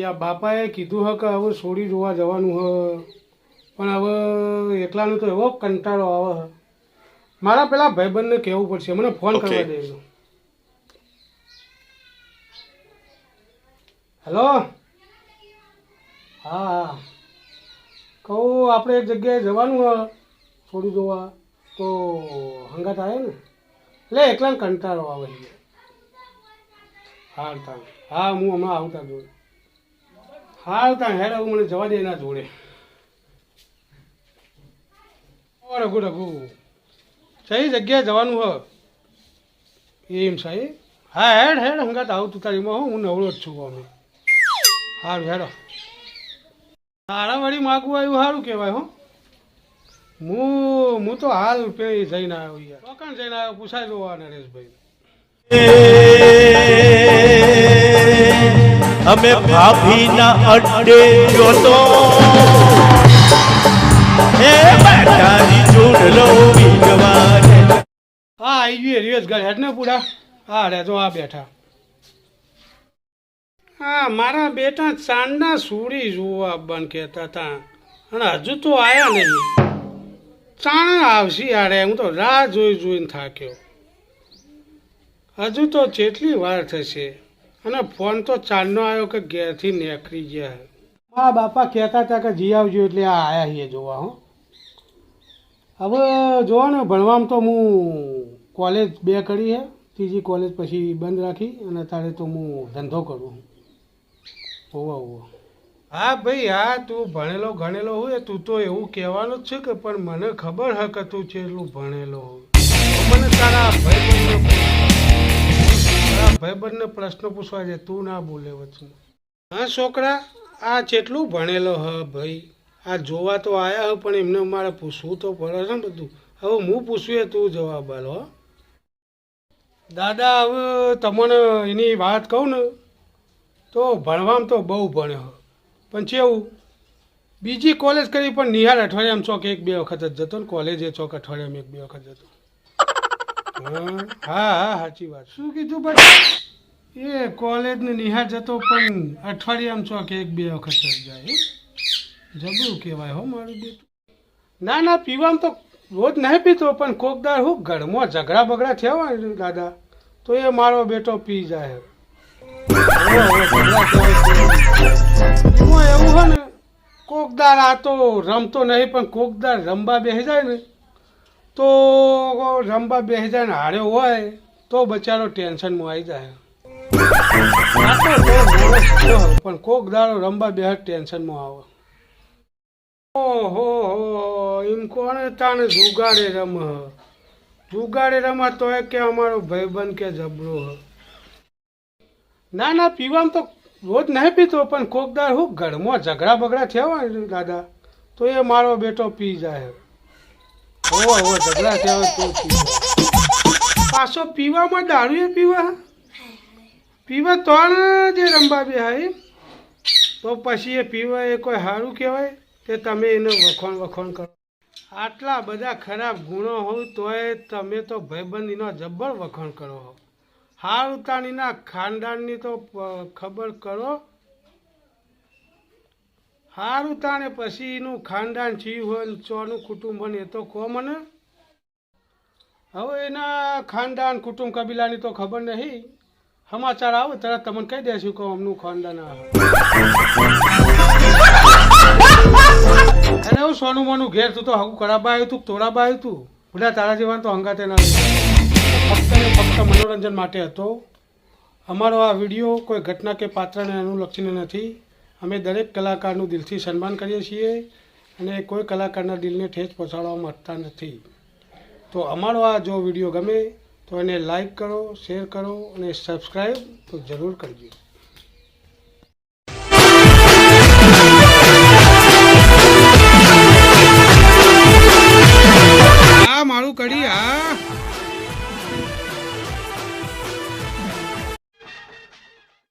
આ બાપાએ કીધું હ કે હવે સોડી જોવા જવાનું હ, પણ હવે એકલાનો તો એવો કંટાળો આવે હ. મારા પેલા ભાઈબંધને કહેવું પડશે, મને ફોન કરવા દે. હેલો, હા કહું આપણે એક જગ્યાએ જવાનું હ સોડી જોવા, તો હંગાત આવે ને, એટલે એકલાને કંટાળો આવે છે. હાલ તા હા હું હમણાં આવતા જોડે. હાલ તા હેડ આવું મને જવા દે એના જોડે. રઘુ રઘુ સહી જગ્યાએ જવાનું હ એમ સાહેબ. હા હેડ હેડ હંગાત આવતું તારીમાં હું નવરો જ છું અમે. સારું હેડો. તારા વળી માગવું આવ્યું સારું કહેવાય હો. હું તો હાલ પેલી જઈને આવ્યો યાર. ચોકાણ જઈને આવ્યો, પૂછાય જોવા નરેશભાઈ. અમે ભાભીના અડ્ડે જોતો એ બેટાની ચૂડલો વીજવાને. હા આવી ગયું રિયસ ઘર હેડ ને પૂરા. હા રે તો આ બેઠા. હા મારા બેટા ચાંદના સુડી જોવા બંધ કહેતા હતા અને હજુ તો આવ્યા નહીં. ચાણ આવશે યાર, હું તો રાહ જોઈને થાક્યો. હજુ તો જેટલી વાર થશે અને ફોન તો ચાંદનો આવ્યો કે ઘેરથી નીકળી ગયા. હા બાપા કહેતા હતા કે જી આવજો એટલે આ આવ્યા છીએ જોવા. હો હવે જોવો ને, ભણવામાં તો હું કોલેજ 2 કરી છે, ત્રીજી કોલેજ પછી બંધ રાખી અને અત્યારે તો હું ધંધો કરું. ઓવા હા ભાઈ હા, તું ભણેલો ગણેલો હોય તું તો એવું કહેવાનું જ છે કે, પણ મને ખબર હે કે તું કેટલું ભણેલો હોય. મને તારા ભાઈબંધને પ્રશ્ન પૂછવા છે, તું ના બોલે વચ્ચે. હા છોકરા, આ કેટલું ભણેલો હ ભાઈ, આ જોવા તો આયા હ પણ એમને મારે પૂછવું તો પડે છે ને બધું. હવે હું પૂછ્યું તું જવાબ આલો. દાદા હવે તમને એની વાત કહું ને તો ભણવામાં તો બહુ ભણ્યો, પણ કેવું બીજી કોલેજ કરી પણ નિહાળ અઠવાડિયામાં ચોક 1-2 વખત જ જતો ને, કોલેજે ચોક અઠવાડિયામાં 1-2 વખત જતો. હા હા સાચી વાત. શું કીધું ભાઈ? એ કોલેજને નિહાળ જતો પણ અઠવાડિયામાં ચોક 1-2 વખત જ જાય. જબરું કહેવાય હો મારું બેટું. ના ના પીવામાં તો રોજ નહીં પીતો, પણ કોકદાર હું ઘરમાં ઝઘડા બગડા થયા હોય ને દાદા તો એ મારો બેટો પી જાય. એમાં એવું હોય ને, કોકદાર આ તો રમતો નહીં પણ કોકદાર રમવા બેસી જાય ને, તો રમવા બેસી જાય ને હાર્યો હોય તો બચારો ટેન્શનમાં આવી જાય. પણ કોક દાડો રમવા બેસે ટેન્શનમાં આવે. ઓહો એમ કોને તાને જુગાડે રમા તો એ કે અમારો ભાઈબંધ કે જબરો હ. ના ના પીવામાં તો રોજ નહીં પીતો, પણ કોકદાર હું ઘરમાં ઝઘડા બગડા થયા હોય ને દાદા તો એ મારો બેટો પી જાય. ઝઘડા થયા હોય તો પી જાય. પાછો પીવામાં દારૂ એ પીવા તો જે રમવા બેહાય, તો પછી એ પીવા એ કોઈ સારું કહેવાય કે તમે એને વખોણ કરો? આટલા બધા ખરાબ ગુણો હોય તોય તમે તો ભાઈબંધ એનો જબ્બર વખાણ કરો હો. હારું તાણીના ખાનદાનની તો ખબર કરો. હારું તાણે પછી એનું ખાનદાન ચી હોય ને ચોનું કુટુંબ હોય એ તો કહો મને. હવે એના ખાનદાન કુટુંબ કબીલાની તો ખબર નહીં, સમાચાર આવે તરત તમને કહી દેશું કે અમનું ખાનદાન આવે. અને એવું સોનું મોનું ઘેર તું તો હગું કરાબા આવ્યું તું, તોડાબા આવ્યું તું, બધા તારા જેવા તો હંગાતે ના ફક્ત ને ફક્ત મનોરંજન માટે હતો. અમારો આ વિડીયો કોઈ ઘટના કે પાત્રને અનુલક્ષીને નથી. અમે દરેક કલાકારનું દિલથી સન્માન કરીએ છીએ અને કોઈ કલાકારના દિલને ઠેસ પહોંચાડવા માંગતા નથી. તો અમારો આ જો વિડીયો ગમે તો એને લાઈક કરો, શેર કરો અને સબસ્ક્રાઈબ તો જરૂર કરજો.